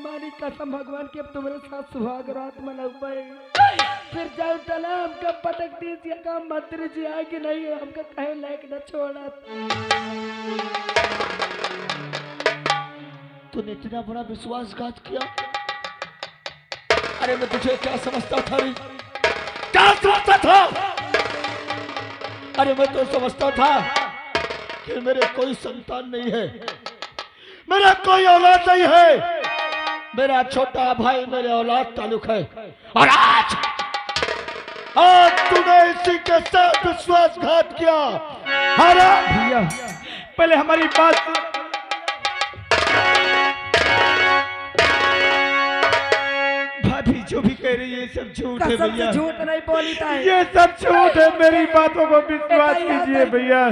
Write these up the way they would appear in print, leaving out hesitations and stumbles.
मानी कसम भगवान की अब तुम्हारे साथ सुहाग रात मनाऊ पाए। फिर जाओ तला हमका पटक दीजिए का मंत्री जी आए कि नहीं हमका कहे लायक न छोड़ा। तूने इतना बड़ा विश्वासघात किया। अरे मैं तुझे क्या समझता था रे? क्या समझता था? अरे मैं तो समझता था कि मेरे कोई संतान नहीं है, मेरा कोई औलाद नहीं है, मेरा छोटा भाई मेरे औलाद ताल्लुक है। और आज तूने इसी के साथ विश्वासघात किया। अरे भैया पहले हमारी बात। भाभी जो भी कह रही है सब झूठ है कसम भैया। से झूठ नहीं बोली था। ये सब झूठ है, मेरी बातों को विश्वास कीजिए भैया।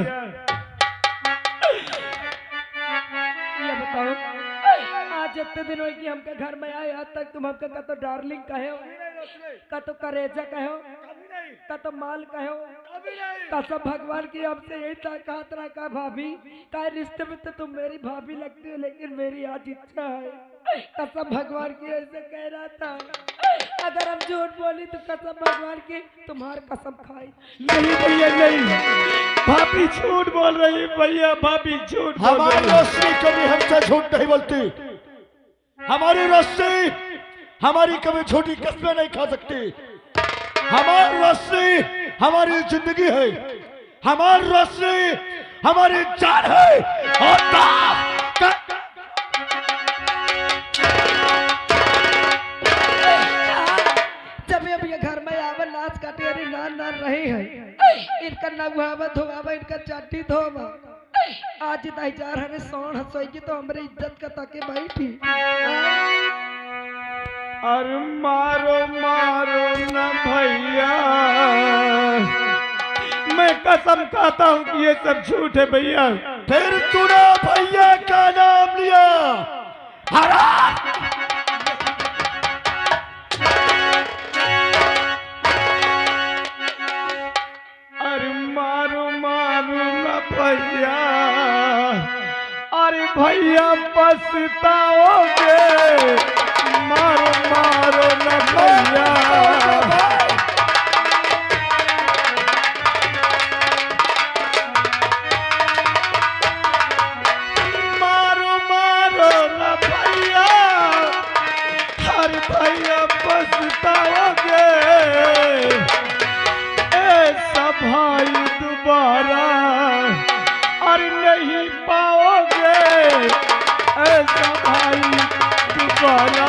ये बताओ आज इतने दिन हुए कि हमके घर में आए, आज तक तुम हमके का तो डार्लिंग कहो, का तो करेजा कहो, का तो माल कहो। कसम भगवान की हमसे यही ताकत रखा भाभी का रिश्ते में तो तुम मेरी भाभी लगती हो, लेकिन मेरी आज इच्छा है। कसम भगवान की ऐसे कह रहा था अगर हम झूठ बोली तो कसम भगवान की तुम्हारी कसम खाई। नहीं भैया नहीं, भाभी झूठ बोल रही है भैया, भाभी झूठ बोल हमारी रही है। रोशनी कभी हमसे झूठ नहीं बोलती। हमारी रोशनी हमारी कभी झूठी कस्में नहीं खा सकती। हमारी रोशनी हमारी जिंदगी है, हमारी रोशनी हमारी जान है। और जब अब ये घर में आवे नाच काटे नान नान रही है, इनका नगुआवा धोआवा इनका चाटी धोवा। आज दाई जा रहे सोन हंसोगी तो हमारी इज्जत का ताके बैठी। अरे मारो मारो न भैया, मैं कसम खाता हूँ कि ये सब झूठ है भैया। फिर तूने भैया का नाम लिया। हराम! अरे मारो मारो न भैया, अरे भैया पछताओगे। मारो मारो न भैया। मारो मारो न भैया, अरे भैया पछताओगे। ऐसा भाई दोबारा अरे नहीं पाओगे, ऐसा भाई दोबारा।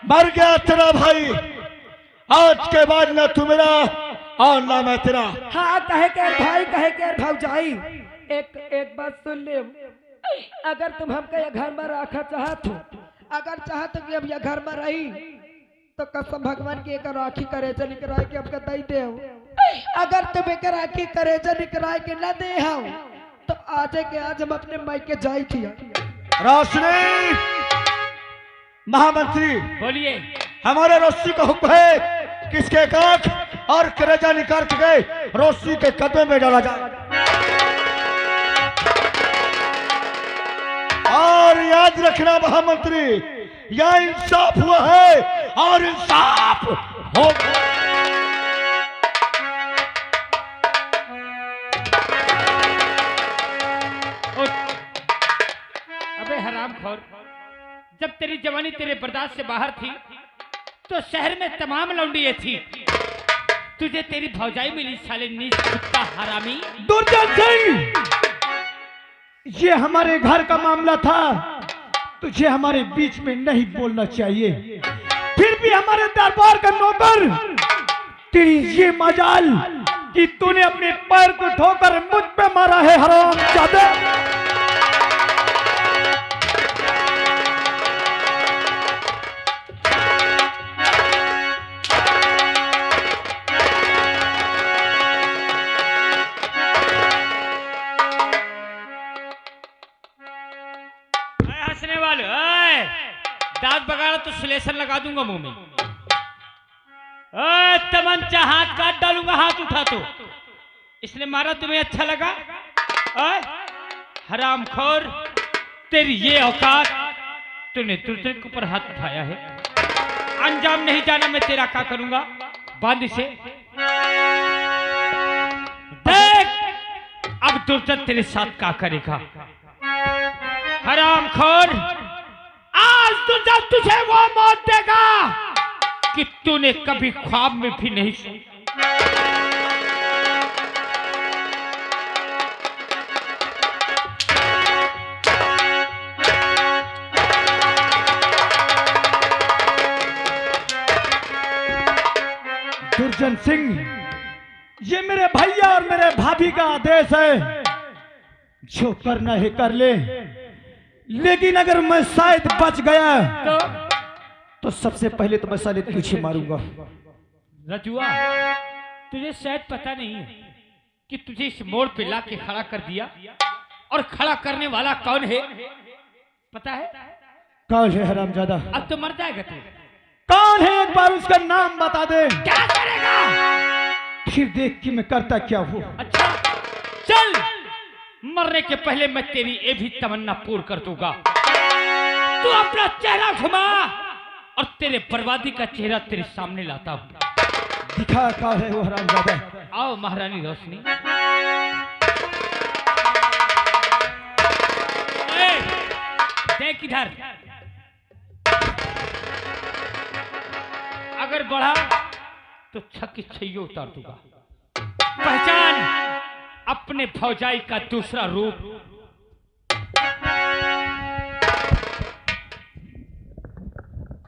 मर गया तेरा भाई। आज के बाद ना तू मेरा और ना मैं तेरा। हाँ कहे के भाई कहे के भौजाई एक बात सुन ले। अगर तुम हमके ये घर में रखा चाहत हो, अगर चाहत हो कि अब ये घर में रही तो कसम भगवान की एक राखी करेजा निकराए के आपका दई दे। अगर तुम एक राखी करेजा निकराए के न दे हो तो आज के आज हम अपने मायके जाई थी। रोशनी महामंत्री बोलिए। हमारे रोशनी का हुक्म है किसके काख और करेजा निकाल के रोशनी के कदम में डाला जाए। और याद रखना महामंत्री, यह इंसाफ हुआ है और इंसाफ होगा। अबे हरामखोर, जब तेरी जवानी तेरे बर्दाश्त से बाहर थी तो शहर में तमाम लौंडियां थी, तुझे तेरी भौजाई मिली साले नीच कुत्ता हरामी। दुर्जन सिंह, ये हमारे घर का मामला था, तुझे हमारे बीच में नहीं बोलना चाहिए। फिर भी हमारे दरबार का नौकर, तेरी ये मजाल कि तूने अपने पैर को ठोकर मुझ पे मारा है हरामजादा। हंसने वाले दांत बगाड़ा तो सुलेशन लगा दूंगा मुंह में। तमंचा हाथ काट डालूंगा, हाथ उठा तो। इसने मारा, तुम्हें अच्छा लगा? हरामखोर, तेरी ये औकात, तूने दूसरे के ऊपर हाथ उठाया है। अंजाम नहीं जाना मैं तेरा क्या करूंगा। बांध से देख, अब दुर्जन तेरे साथ क्या करेगा। हरामखोर, आज दुर्जन तुझे वो मौत देगा कि तूने कभी ख्वाब में भी नहीं सोचा। दुर्जन सिंह, ये मेरे भैया और मेरे भाभी का आदेश है। जो करना है कर ले, लेकिन अगर मैं शायद बच गया तो सबसे पहले तो मैं साले तुझे मारूंगा। रजुआ, तुझे शायद पता नहीं है कि तुझे इस मोड़ पे लाके खड़ा कर दिया, और खड़ा करने वाला कौन है पता है? कौन है हरामजादा? अब तो मर जाएगा तू। कौन है, एक बार उसका नाम बता दे। क्या करेगा? फिर देख कि मैं करता क्या हूँ। अच्छा चल, मरने के पहले मैं तेरी ये भी तमन्ना पूर्ण कर दूंगा। तू अपना चेहरा घुमा और तेरे बर्बादी का चेहरा तेरे सामने लाता हूँ। दिखा क्या है वो हरामजादा। आओ महारानी रोशनी। देख इधर, अगर बढ़ा तो छक्की छैयो उतार दूंगा। पहचान अपने भौजाई का दूसरा रूप।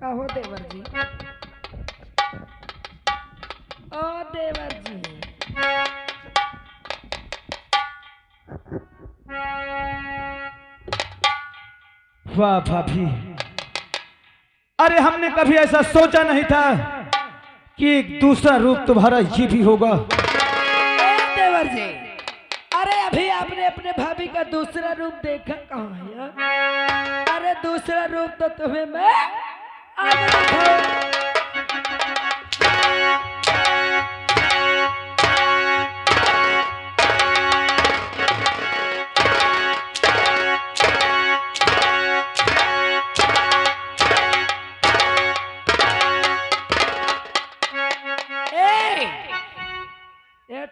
कहो देवर जी, ओ देवर जी। वाह भाभी, अरे हमने कभी ऐसा सोचा नहीं था कि एक दूसरा रूप तुम्हारा ये भी होगा। देवर जी, अरे अभी आपने अपने भाभी का दूसरा रूप देखा कहाँ है? अरे दूसरा रूप तो तुम्हें मैं आज दिखाऊं।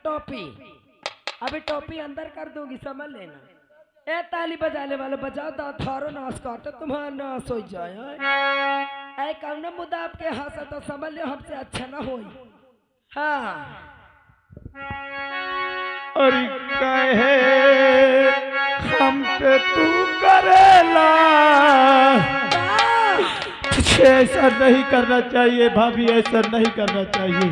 टोपी, अभी टोपी अंदर कर दूंगी, समझ लेना। ए ताली बजाने वाले बजाओ, तो थारो नाश काटे, तुम्हारा नाश हो जाए। ऐ कौन मुद्दा आपके हाथ तो समझ लो हमसे अच्छा ना हो। हाँ, अरे कहे हम पे तू करेला, तुझे ऐसा नहीं करना चाहिए भाभी, ऐसा नहीं करना चाहिए।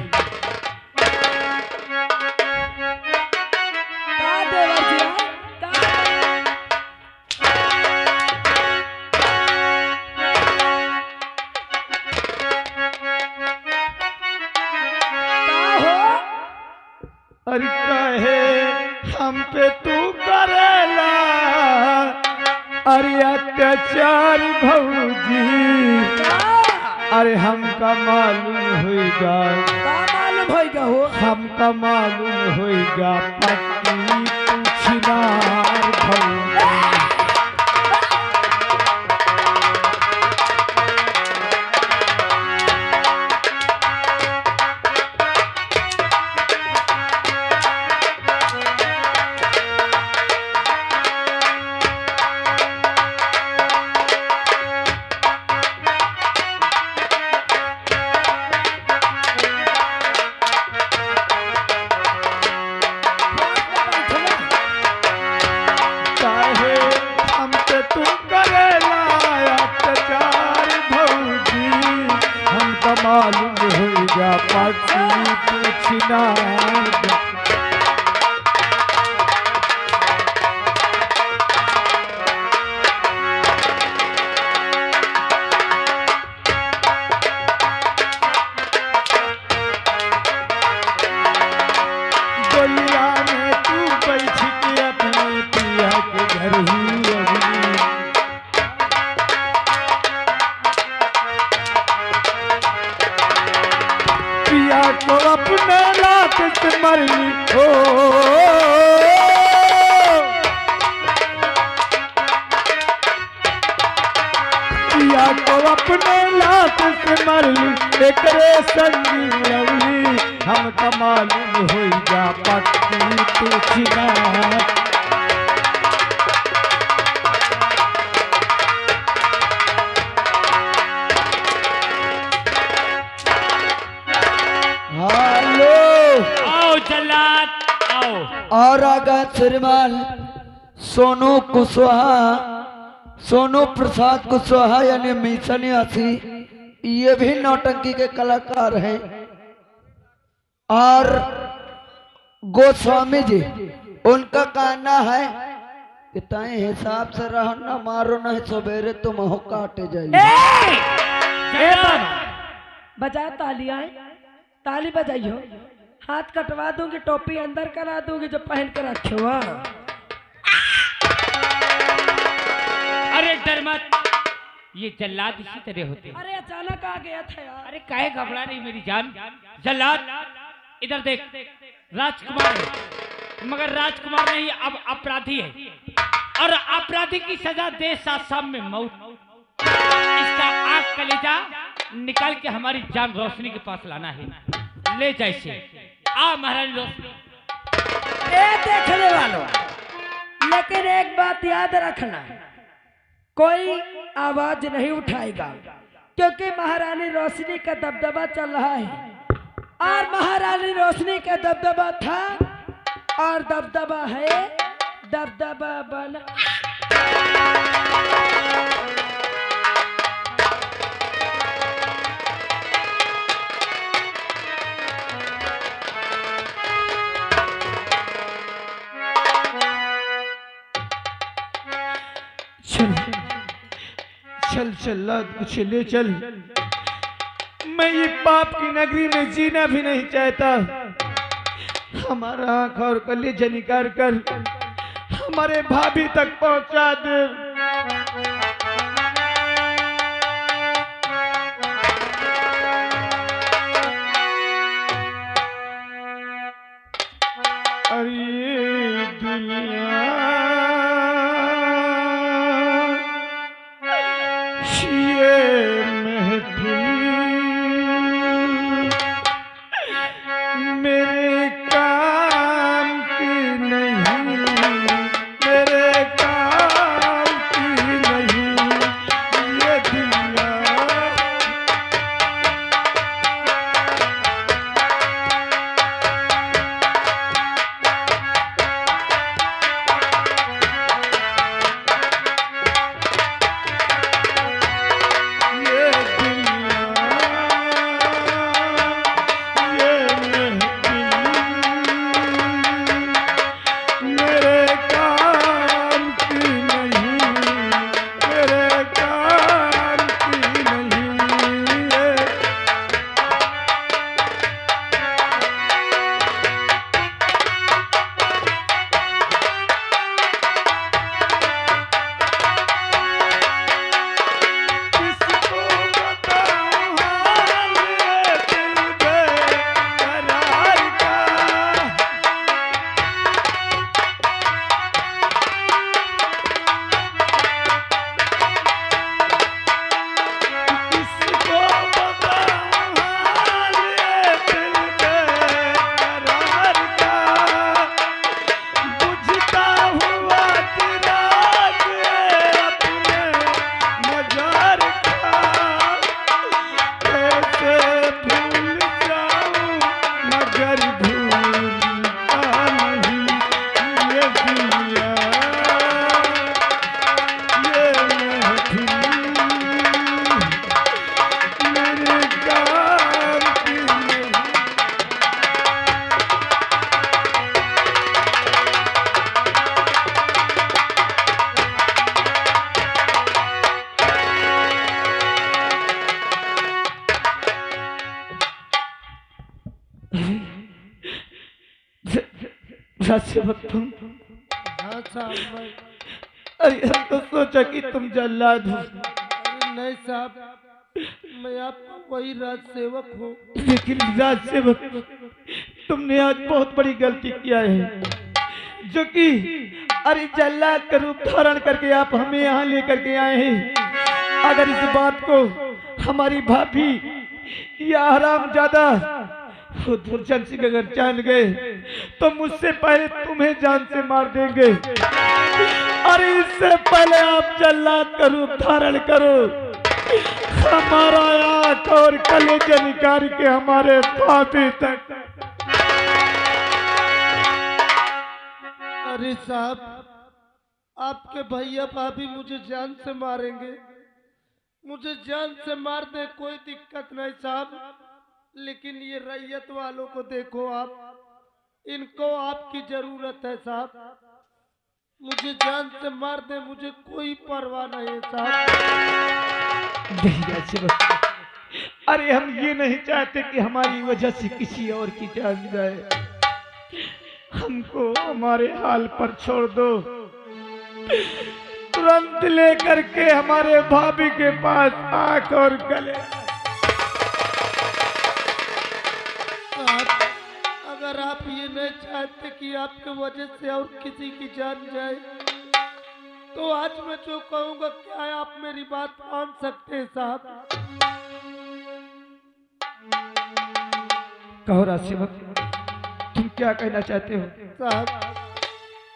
अरे कहे हम पे तू करेला, अरे अत्याचार भौजी, अरे हमका मालूम होगा, मालूम होगा हो, हमका मालूम होगा पति पूछनार भौजी। मालूम होगा पति पूछनार। गोलिया में तू बैठ के अपने पिया के घर ही पिया लात मरली ओ पिया को अपने लात से मरली एक रे संगी लवली हम मालूम हो जा पत्ती तू छिना आओ जल्लाद आओ। और आगा श्रीमान सोनू कुशवाहा, सोनू प्रसाद कुशवाहा यानी मिशन यासी, ये भी नौटंकी के कलाकार हैं। और गोस्वामी जी, उनका कहना है कि ताए हिसाब से रहो ना, मारो नहीं सवेरे तुम हो काटे जाइए। बजाए तालियां, ताली बजाइयो, हाथ कटवा दूंगी, टोपी अंदर करा दूंगी जो पहन कर रखे हुआ। अरे डर मत, ये जल्लाद इसी तरह होते हैं। अरे अचानक आ गया था यार। अरे काहे घबरा रही मेरी जान। जल्लाद इधर देख, राजकुमार है मगर राजकुमार नहीं, अब अपराधी है और अपराधी की सजा देश आसाम में मौत। इसका आग कलेजा निकाल के हमारी जान रोशनी के पास लाना है। ले जैसे आ महारानी रोशनी। देखने वालों, लेकिन एक बात याद रखना, कोई आवाज नहीं उठाएगा क्योंकि महारानी रोशनी का दबदबा चल रहा है। और महारानी रोशनी का दबदबा था और दबदबा है, दबदबा बन। चल चल लाद कुछ ले चल। मैं ये पाप की नगरी में जीना भी नहीं चाहता। हमारा आंख और कलेजा निकाल कर हमारे भाभी तक पहुंचा दे। अरे दुनिया मेरे काम की नहीं, मेरे काम की नहीं ये दुनिया। तुम अरे हम तो सोचा कि तुम जल्लाद हो। नहीं साहब, मैं आपका वही राज सेवक हूँ। लेकिन राज सेवक तुमने आज बहुत बड़ी गलती किया है, जो कि अरे जल्लाद का रूप धारण करके आप हमें यहाँ लेकर के आए हैं। अगर इस बात को हमारी भाभी या हरामजादा दुर्जन सिंह अगर जान गए तो मुझसे पहले तुम्हें जान से मार देंगे। अरे इससे पहले आप जल्लाद का रूप धारण करो, हमारा आंख और कलेजे निकाल के हमारे भाभी तक। अरे साहब, आपके भैया भाभी मुझे जान से मारेंगे, मुझे जान से मार दे कोई दिक्कत नहीं साहब, लेकिन ये रैयत वालों को देखो आप, इनको आपकी जरूरत है साहब। मुझे जान से मार दे, मुझे कोई परवाह नहीं है साहब। अरे हम ये नहीं चाहते कि हमारी वजह से किसी और की जान जाए, हमको हमारे हाल पर छोड़ दो। तुरंत लेकर के हमारे भाभी के पास आंख और गले। अगर आप ये नहीं चाहते कि आपके वजह से और किसी की जान जाए, तो आज मैं जो कहूँगा क्या आप मेरी बात मान सकते हैं साहब? कहो राशिवत, तुम क्या कहना चाहते हो? साहब,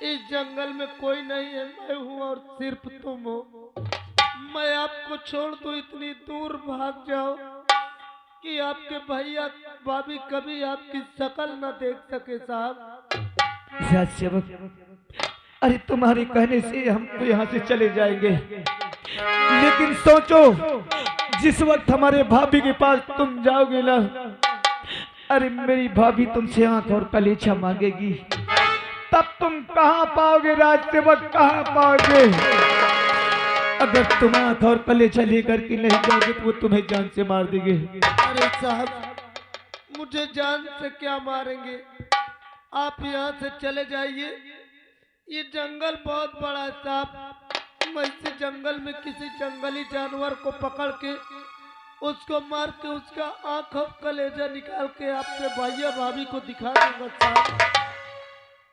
इस जंगल में कोई नहीं है, मैं हूँ और सिर्फ तुम हो। मैं आपको छोड़ दूं, इतनी दूर भाग जाओ कि आपके भैया भाभी कभी आपकी शक्ल न देख सके साहब। अरे तुम्हारे कहने से हम तो यहाँ से चले जाएंगे, लेकिन सोचो जिस वक्त हमारे भाभी के पास तुम जाओगे ना, अरे मेरी भाभी तुमसे आंख और कलेजा मांगेगी, तब तुम कहाँ पाओगे राजसेवक, कहाँ पाओगे? अगर तुम आंख और कलेजा लेकर के नहीं जाओगे तो वो तुम्हें जान से मार देंगे। अरे साहब, मुझे जान से क्या मारेंगे? आप यहाँ से चले जाइए, ये जंगल बहुत बड़ा है साहब। मैं इस जंगल में किसी जंगली जानवर को पकड़ के उसको मार के उसका आंख और कलेजा निकाल के आपके भैया भाभी को दिखा दूंगा साहब।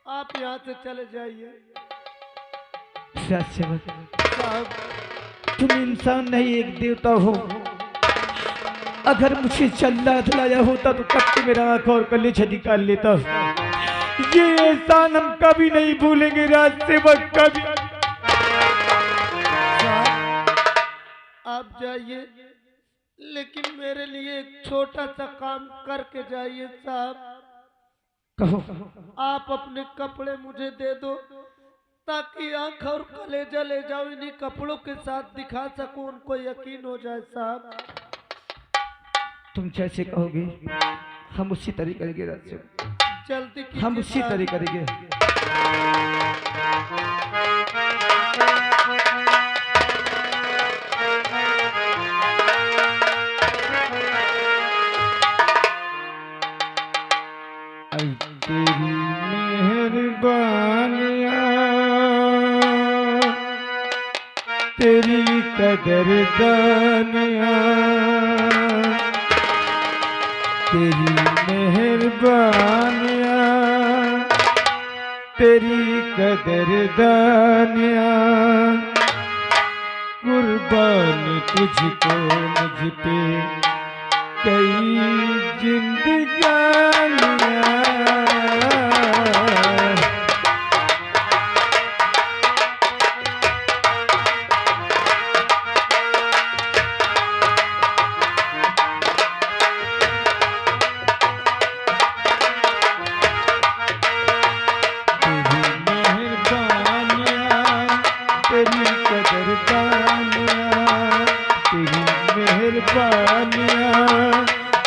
आप यहाँ से चले जाइए साहब। तुम इंसान नहीं एक देवता हो। अगर मुझे जल्लाद लाया होता तो कब मेरा आंख और कलेजा निकाल लेता। ये एहसान हम कभी नहीं भूलेंगे राजसेवक, कभी। आप जाइए, लेकिन मेरे लिए एक छोटा सा काम करके जाइए साहब। कहो। आप अपने कपड़े मुझे दे दो, ताकि आंख और कलेजा ले जाओ, इन्हीं कपड़ों के साथ दिखा सकूं, उनको यकीन हो जाए साहब। तुम जैसे कहोगे हम उसी तरीके करेंगे राजसेवक, जल्दी कीजिए हम उसी साहब। तरीके करेंगे। तेरी मेहरबानियाँ, तेरी कदरदानियाँ, तेरी मेहरबानियाँ, तेरी कदरदानियाँ, कुर्बान तुझको मुझ पे कई जिंदगानियाँ।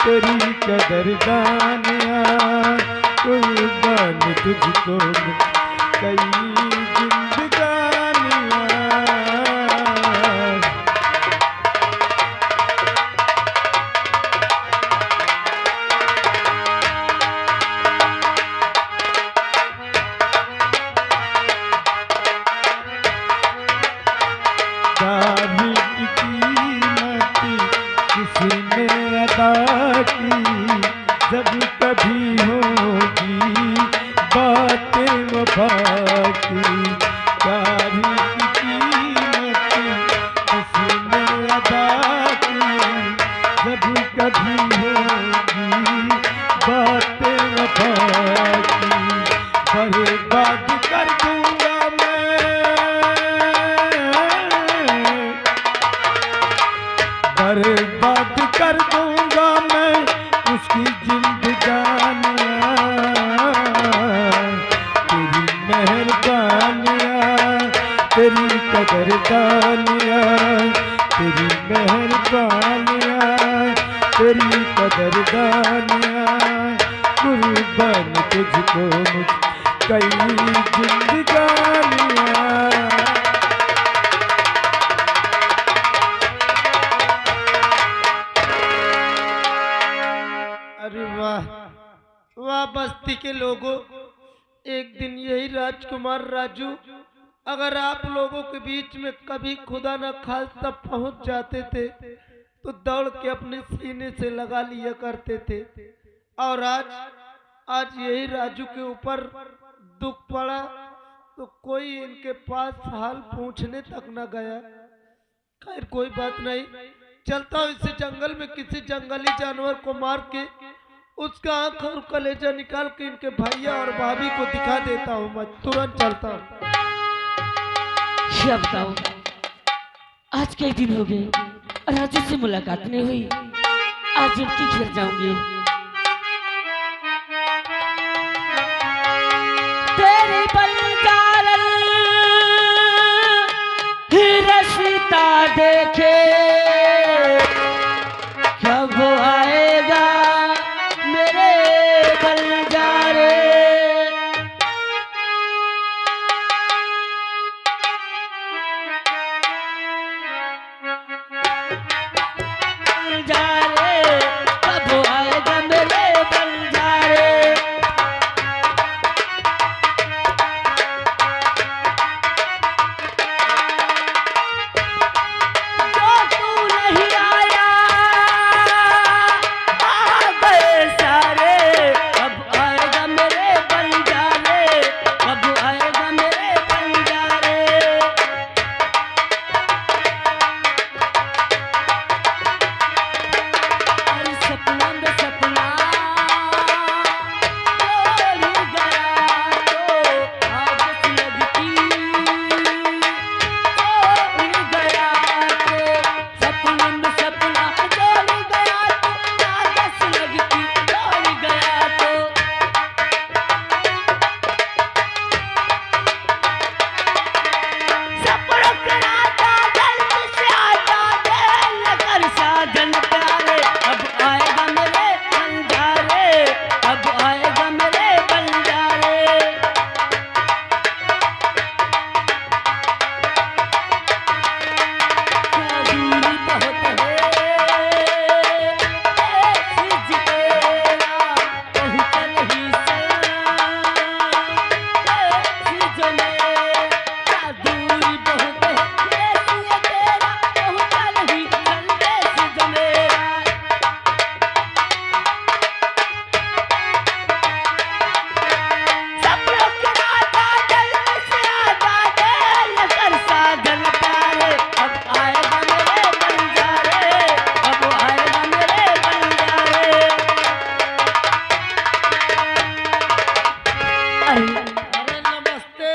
तेरी कदरदानियाँ, कुर्बान तुझको कई जिंदगानियाँ। दाढ़ी की कीमत किसी ने अदा की, जब कभी हो वफा की प्यार की कीमत किसने अदा की, जब कभी होगी बातें वफा की बर्बाद कर दूंगा बर्बाद कर दूंगा मैं उसकी जिंदगानियाँ, तेरी मेहरबानियाँ तेरी कदरदानियाँ, तेरी मेहरबानियाँ तेरी कदरदानियाँ, कुर्बान तुझको मुझ कई जिंदगानियाँ। अरे वाह वाह बस्ती के लोगों, एक दिन यही राजकुमार राजू अगर आप लोगों के बीच में कभी खुदा न खास्ता पहुंच जाते थे तो दौड़ के अपने सीने से लगा लिया करते थे। और आज यही राजू के ऊपर दुख पड़ा तो कोई इनके पास हाल पूछने तक न गया। खैर कोई बात नहीं, चलता हूँ इस जंगल में किसी जंगली जानवर को मार के उसका आंख और कलेजा निकाल के इनके भैया और भाभी को दिखा देता हूँ। मैं तुरंत चलता हूँ। क्या बताओ, आज कई दिन हो गए राजू से मुलाकात नहीं हुई, आज इनके घर जाऊंगी। तेरी बंजारल रसीता देखे कब आएगा मेरे बंजारे, कब आएगा मेरे बंजारे। जो तू नहीं आया आ गए सारे, कब आएगा मेरे बंजारे, कब आएगा मेरे बंजारे। अरे सपना में सपना बोल गया तो आदत लगती, बोल गया तो सपना में सपना बोल गया तो आदत लगती, बोल गया तो सपनों के राजा जल्दी से आजा दिल कर साजन प्यारे, अब आएगा मेरे बंजारे, अब आएगा मेरे बंजारे। क्या दूरी बहुत है सिज तेरा पहुँचल ही सिज में, क्या दूरी बहुत है सिज तेरा पहुँचल ही सिज मेरा। सपनों के राजा जल्दी से आजा दिल कर साजन प्यारे, अब आएगा मेरे बंजारे, अब आएगा मेरे बंजारे। अरे अरे नमस्ते।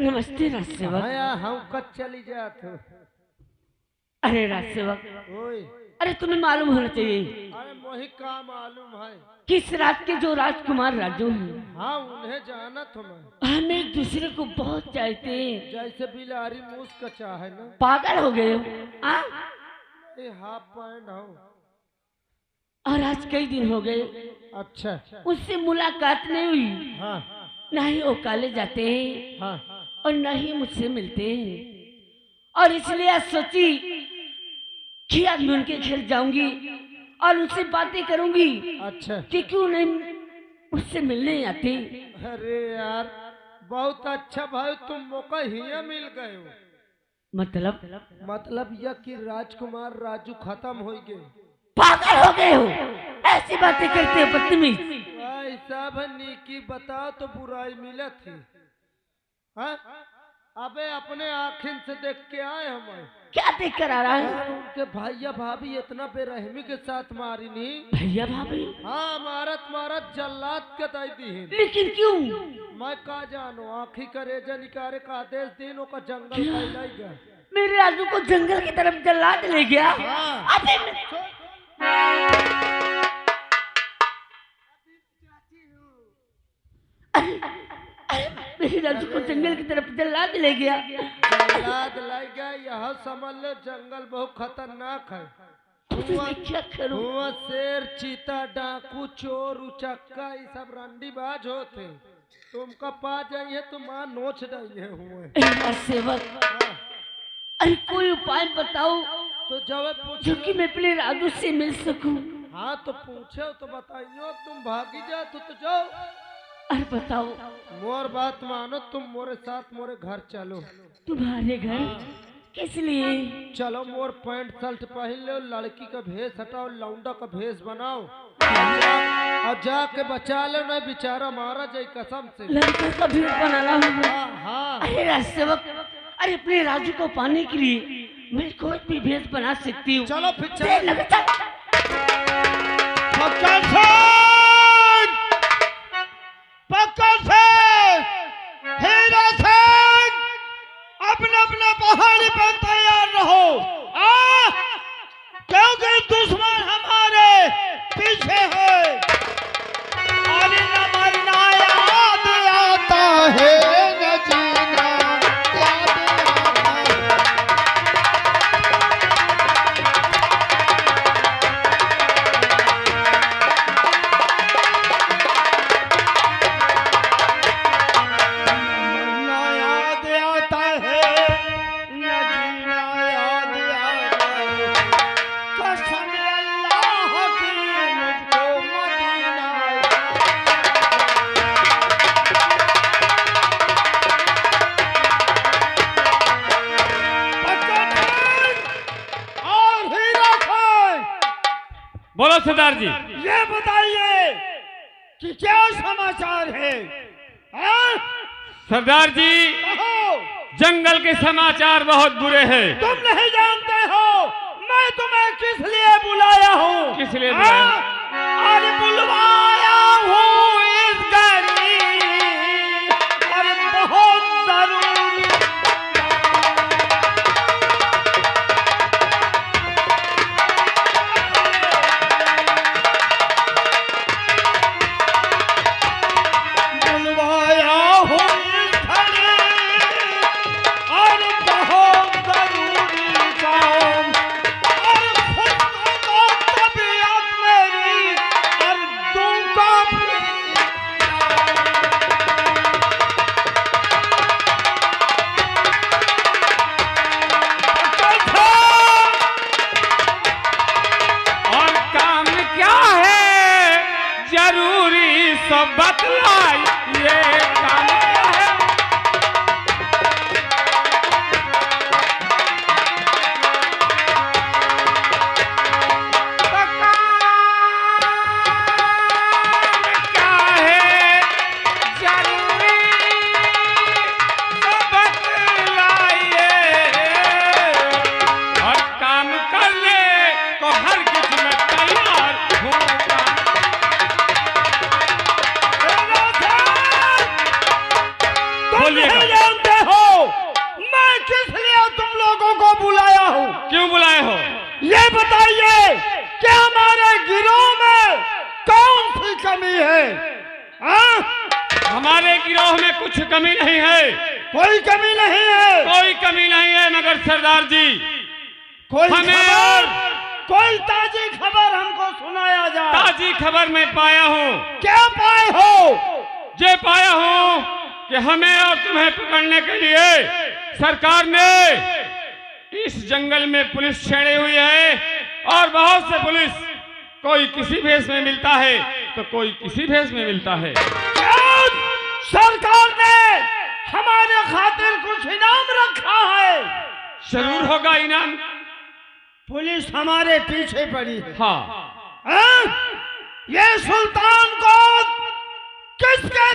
नमस्ते राजसेवक। भैया हम कब चली जात हो? अरे राजसेवक, ओए अरे तुम्हें मालूम होना चाहिए अरे मोही का मालूम है। किस रात के जो राजकुमार राजू हैं, हाँ उन्हें जाना तो मैं, हम एक दूसरे को बहुत चाहते हैं। जैसे बिलारी मूस का चाहे ना। पागल हो गए हो आ? ये हाफ पैंट हो। और आज कई दिन हो गए अच्छा उससे मुलाकात नहीं हुई, हाँ ना ही वो कॉलेज जाते हैं हाँ और न ही मुझसे मिलते हैं। और इसलिए आज सोची कि आज मैं उनके घर जाऊंगी और उनसे बातें करूंगी अच्छा। कि क्यों नहीं मुझसे मिलने आते। अरे यार बहुत अच्छा भाई, तुम मौका हिया मिल गए हो। मतलब यह कि राजकुमार राजू खत्म हो गए। पागल हो गए हो, ऐसी बातें करते हो बदतमीज। भाई साहब नीकी बताओ तो बुराई मिला थी। हाँ? अबे अपने आँखिन से देख के आए हमें। क्या देख कर आ रहा है? यार उनके भैया भाभी इतना बेरहमी के साथ मारी नहीं। भैया भाभी? हाँ मारत मारत जल्लाद के दई दी। लेकिन क्यों? मैं का जानो, आँखी का रेजा निकाले का आदेश दिनों का जंगल फैलाई गया। मेरे राजू को जंगल की तरफ जल्लाद ले गया। हाँ। अबे अरे मेरे राजू को जंगल की तरफ जल्लाद ले गया। जल्लाद लाई गया, यह समझ लो जंगल बहुत खतरनाक है। तो मैं क्या करूं? हुआ शेर, चीता, डाकू, चोर, उचक्का ये सब रंडीबाज होते। तुमका पा जाइए तो माँ नोच डाइए हुए। सेवक, अरे कोई उपाय बताओ तो जब पूछ जो कि मैं अपने राजू से मिल सकूं। हाँ तो पूछो तो बताइयो, तुम भागी जा तो जाओ। अरे बताओ। मोर बात मानो, तुम मोरे साथ मोरे घर चलो। तुम्हारे घर? किस लिए? चलो मोर पैंट शर्ट पहन लो, लड़की का भेष हटाओ, लौंडा का भेष बनाओ और जाके बचा लो, नहीं बेचारा मारा जाए कसम से। लड़का का भेष बनाना होगा। हाँ हाँ। अरे राजसेवक, अरे अपने राजू को पाने के लिए मैं कोई भी भेष बना सकती हूँ। चलो फिर देर लगता है। हीरा सिंह, अपना अपना पहाड़ी पर तैयार रहो, क्योंकि दुश्मन हमारे पीछे है। अरे न मरना याद आता है, न जीना याद आता है। बोलो सरदार जी। ये बताइए कि क्या समाचार है? सरदार जी, कहो। जंगल के समाचार बहुत बुरे हैं। तुम नहीं जानते हो मैं तुम्हें किस लिए बुलाया हूँ? किस लिए बुलाया? अरे बुलवाया हूँ इस घड़ी, अरे बहुत जरूरी। बुलवाया हूँ इस घड़ी, अरे बहुत जरूरी काम। अरे खुद को तबीयत मेरी, अरे दूंगा और काम क्या है जरूरी सब बतलाई, ये काम क्या है? तो काम क्या है जरूरी सब बतलाइए, और काम करने को हर किसी में तैयार होगा। तुम नहीं जानते हो मैं किस लिए तुम लोगों को बुलाया हूँ? क्यों बुलाए हो? ये बताइए कि हमारे गिरोह में कौन सी कमी है? हाँ? हमारे गिरोह में कुछ कमी नहीं है। कोई कमी नहीं है। कोई कमी नहीं है, मगर सरदार जी कोई हमें खबर, कोई ताजी खबर हमको सुनाया जाए। ताजी खबर मैं पाया हूँ। क्या पाए हो? ये पाया हूँ कि हमें और तुम्हें पकड़ने के लिए सरकार ने इस जंगल में पुलिस छेड़ी हुई है, और बहुत से पुलिस कोई किसी भेष में मिलता है तो कोई किसी भेष में मिलता है। क्या सरकार ने हमारे खातिर कुछ इनाम रखा है? जरूर होगा इनाम। पुलिस हमारे पीछे पड़ी है। हाँ, हाँ? ये सुल्तान को किसके